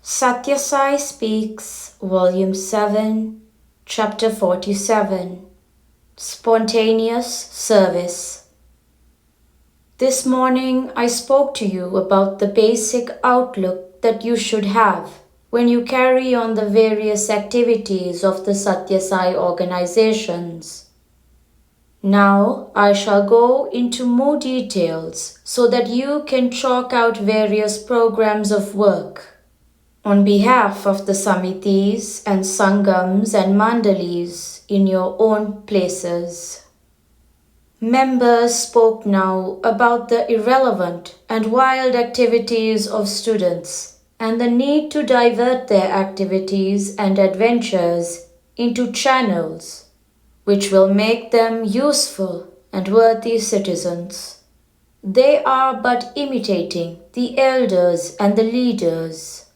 Sathya Sai Speaks, Volume 7, Chapter 47, Spontaneous Service. This morning I spoke to you about the basic outlook that you should have when you carry on the various activities of the Sathya Sai organizations. Now I shall go into more details so that you can chalk out various programs of work on behalf of the samitis and sangams and mandalis in your own places. Members spoke now about the irrelevant and wild activities of students and the need to divert their activities and adventures into channels which will make them useful and worthy citizens. They are but imitating the elders and the leaders.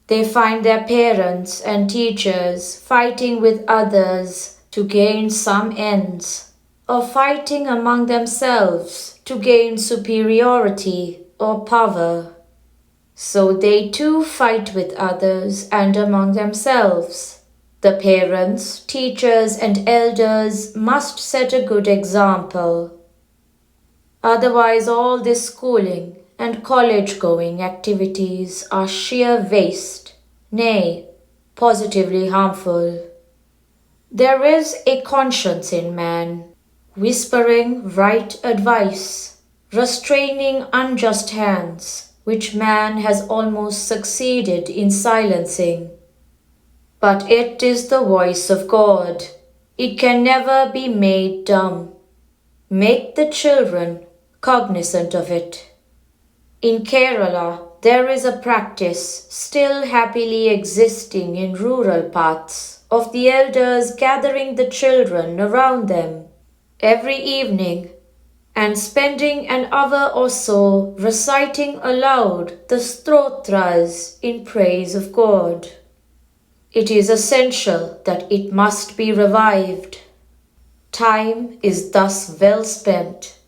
They find their parents and teachers fighting with others to gain some ends, or fighting among themselves to gain superiority or power. So they too fight with others and among themselves. The parents, teachers, and elders must set a good example. Otherwise, all this schooling and college-going activities are sheer waste, nay, positively harmful. There is a conscience in man, whispering right advice, restraining unjust hands, which man has almost succeeded in silencing. But it is the voice of God. It can never be made dumb. Make the children cognizant of it. In Kerala, there is a practice still happily existing in rural parts of the elders gathering the children around them every evening and spending an hour or so reciting aloud the stotras in praise of God. It is essential that it must be revived. Time is thus well spent.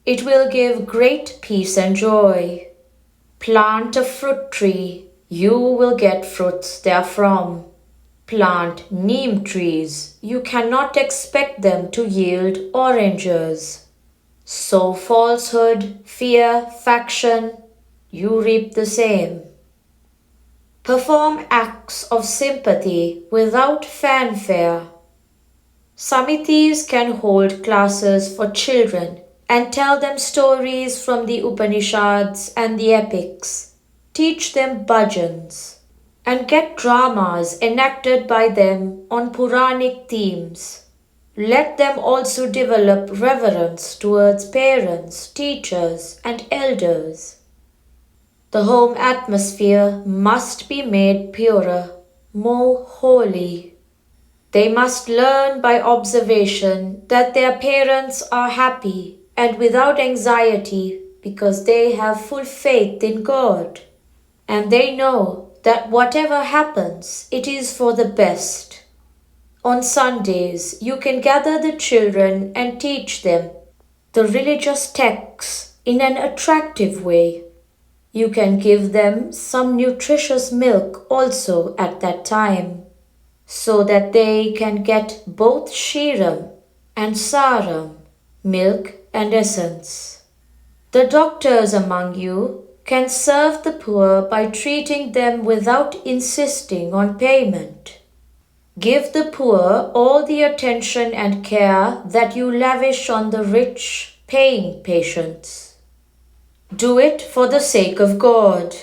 It will give great peace and joy. Plant a fruit tree, you will get fruits therefrom. Plant neem trees, you cannot expect them to yield oranges. Sow falsehood, fear, faction, you reap the same. Perform acts of sympathy without fanfare. Samitis can hold classes for children and tell them stories from the Upanishads and the epics, teach them bhajans, and get dramas enacted by them on Puranic themes. Let them also develop reverence towards parents, teachers, and elders. The home atmosphere must be made purer, more holy. They must learn by observation that their parents are happy and without anxiety because they have full faith in God. And they know that whatever happens, it is for the best. On Sundays, you can gather the children and teach them the religious texts in an attractive way. You can give them some nutritious milk also at that time, so that they can get both Kshiram and Saram, milk and essence. The doctors among you can serve the poor by treating them without insisting on payment. Give the poor all the attention and care that you lavish on the rich, paying patients. Do it for the sake of God.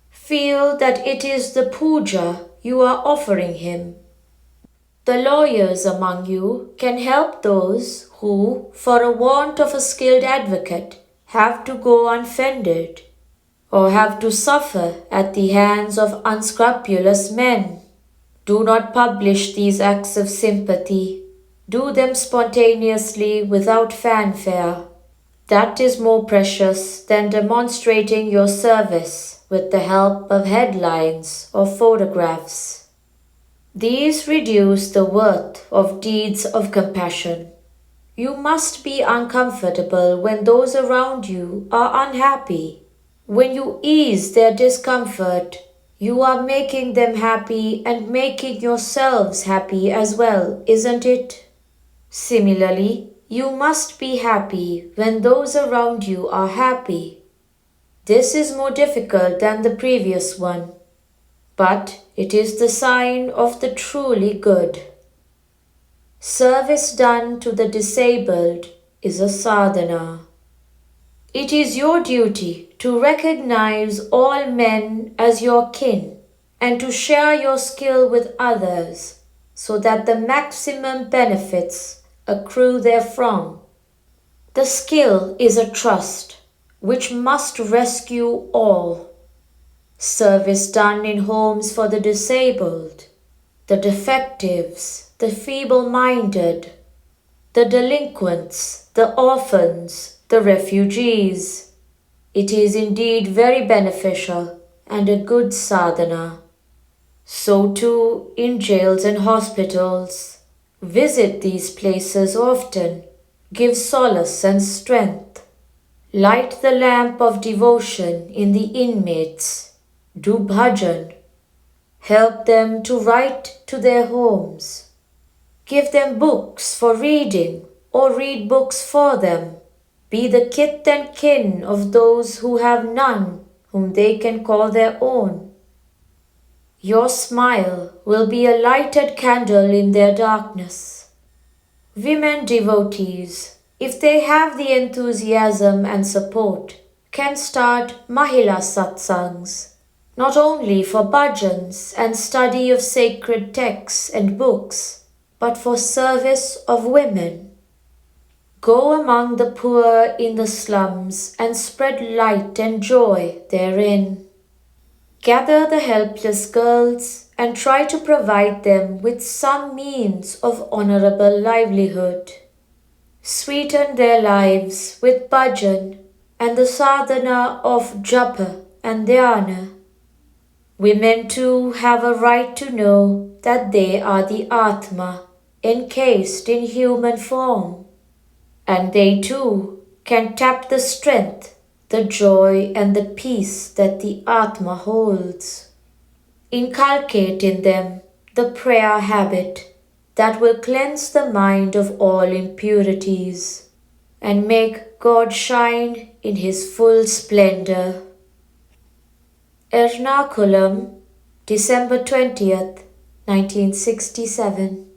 Feel that it is the puja you are offering Him. The lawyers among you can help those who, for a want of a skilled advocate, have to go unfended, or have to suffer at the hands of unscrupulous men. Do not publish these acts of sympathy. Do them spontaneously without fanfare. That is more precious than demonstrating your service with the help of headlines or photographs. These reduce the worth of deeds of compassion. You must be uncomfortable when those around you are unhappy. When you ease their discomfort, You are making them happy and making yourselves happy as well, isn't it? Similarly, you must be happy when those around you are happy. This is more difficult than the previous one, but it is the sign of the truly good. Service done to the disabled is a sadhana. It is your duty to recognize all men as your kin and to share your skill with others so that the maximum benefits accrue therefrom. The skill is a trust which must rescue all. Service done in homes for the disabled, the defectives, the feeble-minded, the delinquents, the orphans, the refugees. It is indeed very beneficial and a good sadhana. So too in jails and hospitals. Visit these places often. Give solace and strength. Light the lamp of devotion in the inmates. Do bhajan. Help them to write to their homes. Give them books for reading or read books for them. Be the kith and kin of those who have none whom they can call their own. Your smile will be a lighted candle in their darkness. Women devotees, if they have the enthusiasm and support, can start Mahila Satsangs, not only for bhajans and study of sacred texts and books, but for service of women. Go among the poor in the slums and spread light and joy therein. Gather the helpless girls and try to provide them with some means of honorable livelihood. Sweeten their lives with bhajan and the sadhana of japa and dhyana. Women too have a right to know that they are the Atma encased in human form, and they too can tap the strength, the joy and the peace that the Atma holds. Inculcate in them the prayer habit that will cleanse the mind of all impurities and make God shine in His full splendor. Ernakulam, December 20th, 1967.